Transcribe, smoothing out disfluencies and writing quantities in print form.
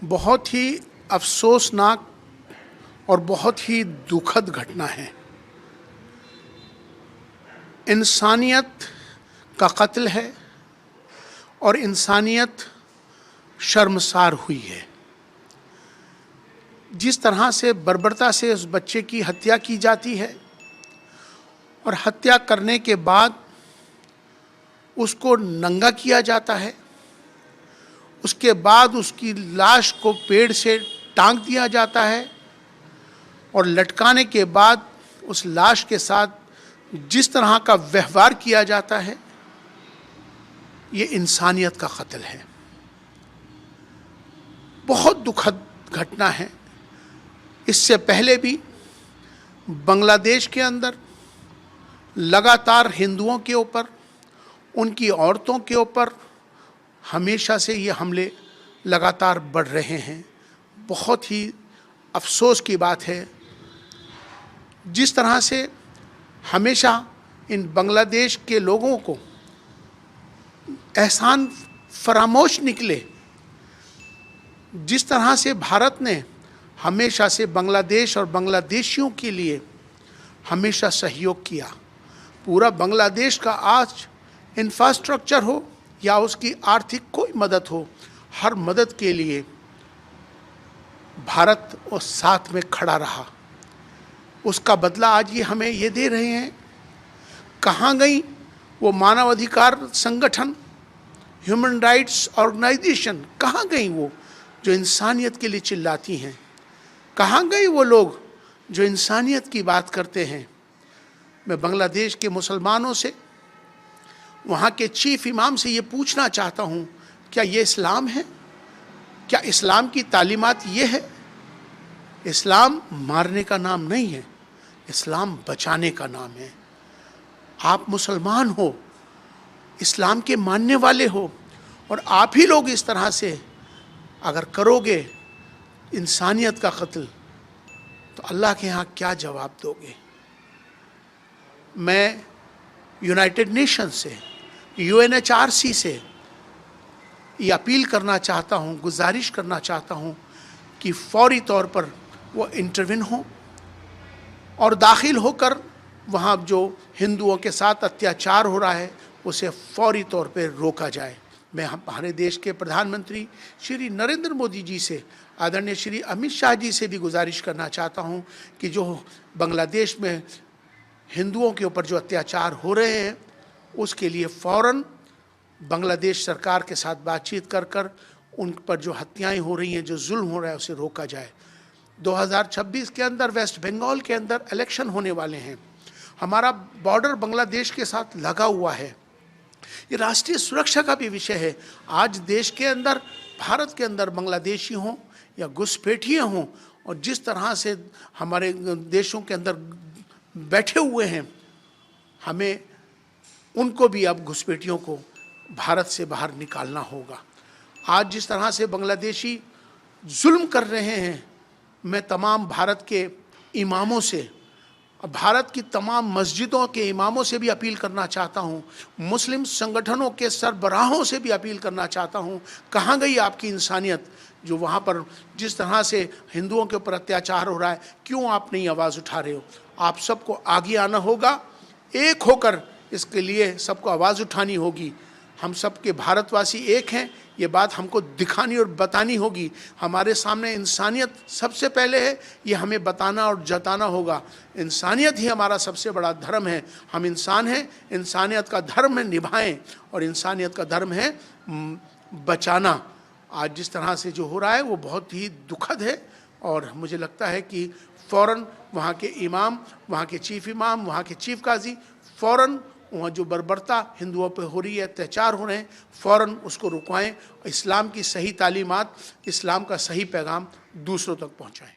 बहुत ही अफसोसनाक और बहुत ही दुखद घटना है। इंसानियत का कत्ल है और इंसानियत शर्मसार हुई है। जिस तरह से बर्बरता से उस बच्चे की हत्या की जाती है और हत्या करने के बाद उसको नंगा किया जाता है, उसके बाद उसकी लाश को पेड़ से टांग दिया जाता है और लटकाने के बाद उस लाश के साथ जिस तरह का व्यवहार किया जाता है, ये इंसानियत का कत्ल है। बहुत दुखद घटना है। इससे पहले भी बांग्लादेश के अंदर लगातार हिंदुओं के ऊपर, उनकी औरतों के ऊपर हमेशा से ये हमले लगातार बढ़ रहे हैं। बहुत ही अफसोस की बात है जिस तरह से हमेशा इन बांग्लादेश के लोगों को एहसान फरामोश निकले। जिस तरह से भारत ने हमेशा से बांग्लादेश और बांग्लादेशियों के लिए हमेशा सहयोग किया। पूरा बांग्लादेश का आज इंफ्रास्ट्रक्चर हो या उसकी आर्थिक कोई मदद हो, हर मदद के लिए भारत और साथ में खड़ा रहा। उसका बदला आज ये हमें ये दे रहे हैं। कहाँ गई वो मानवाधिकार संगठन, ह्यूमन राइट्स ऑर्गेनाइजेशन, कहाँ गई वो जो इंसानियत के लिए चिल्लाती हैं? कहाँ गए वो लोग जो इंसानियत की बात करते हैं? मैं बांग्लादेश के मुसलमानों से, वहाँ के चीफ इमाम से ये पूछना चाहता हूँ, क्या ये इस्लाम है? क्या इस्लाम की तालीमात ये है? इस्लाम मारने का नाम नहीं है, इस्लाम बचाने का नाम है। आप मुसलमान हो, इस्लाम के मानने वाले हो, और आप ही लोग इस तरह से अगर करोगे इंसानियत का कत्ल, तो अल्लाह के यहाँ क्या जवाब दोगे? मैं यूनाइटेड नेशन से, UNHRC से ये अपील करना चाहता हूँ, गुजारिश करना चाहता हूँ कि फौरी तौर पर वो इंटरवीन हो और दाखिल होकर वहाँ जो हिंदुओं के साथ अत्याचार हो रहा है उसे फौरी तौर पर रोका जाए। मैं हमारे देश के प्रधानमंत्री श्री नरेंद्र मोदी जी से, आदरणीय श्री अमित शाह जी से भी गुजारिश करना चाहता हूं कि जो बांग्लादेश में हिंदुओं के ऊपर जो अत्याचार हो रहे हैं उसके लिए फ़ौरन बांग्लादेश सरकार के साथ बातचीत कर कर उन पर जो हत्याएं हो रही हैं, जो जुल्म हो रहा है, उसे रोका जाए। 2026 के अंदर वेस्ट बंगाल के अंदर इलेक्शन होने वाले हैं। हमारा बॉर्डर बांग्लादेश के साथ लगा हुआ है। ये राष्ट्रीय सुरक्षा का भी विषय है। आज देश के अंदर, भारत के अंदर बांग्लादेशी हों या घुसपैठिए हों, और जिस तरह से हमारे देशों के अंदर बैठे हुए हैं, हमें उनको भी अब घुसपैठियों को भारत से बाहर निकालना होगा। आज जिस तरह से बांग्लादेशी जुल्म कर रहे हैं, मैं तमाम भारत के इमामों से, भारत की तमाम मस्जिदों के इमामों से भी अपील करना चाहता हूँ, मुस्लिम संगठनों के सरबराहों से भी अपील करना चाहता हूँ, कहाँ गई आपकी इंसानियत? जो वहाँ पर जिस तरह से हिंदुओं के ऊपर अत्याचार हो रहा है, क्यों आप नहीं आवाज़ उठा रहे हो? आप सबको आगे आना होगा, एक होकर इसके लिए सबको आवाज़ उठानी होगी। हम सब के भारतवासी एक हैं, ये बात हमको दिखानी और बतानी होगी। हमारे सामने इंसानियत सबसे पहले है, ये हमें बताना और जताना होगा। इंसानियत ही हमारा सबसे बड़ा धर्म है। हम इंसान हैं, इंसानियत का धर्म है निभाएं, और इंसानियत का धर्म है बचाना। आज जिस तरह से जो हो रहा है वो बहुत ही दुखद है, और मुझे लगता है कि फ़ौरन वहाँ के इमाम, वहाँ के चीफ इमाम, वहाँ के चीफ काजी फ़ौरन वहाँ जो बर्बरता हिंदुओं पर हो रही है, अत्याचार हो रहे हैं, फ़ौरन उसको रुकवाएं। इस्लाम की सही तालीमात, इस्लाम का सही पैगाम दूसरों तक पहुँचाएं।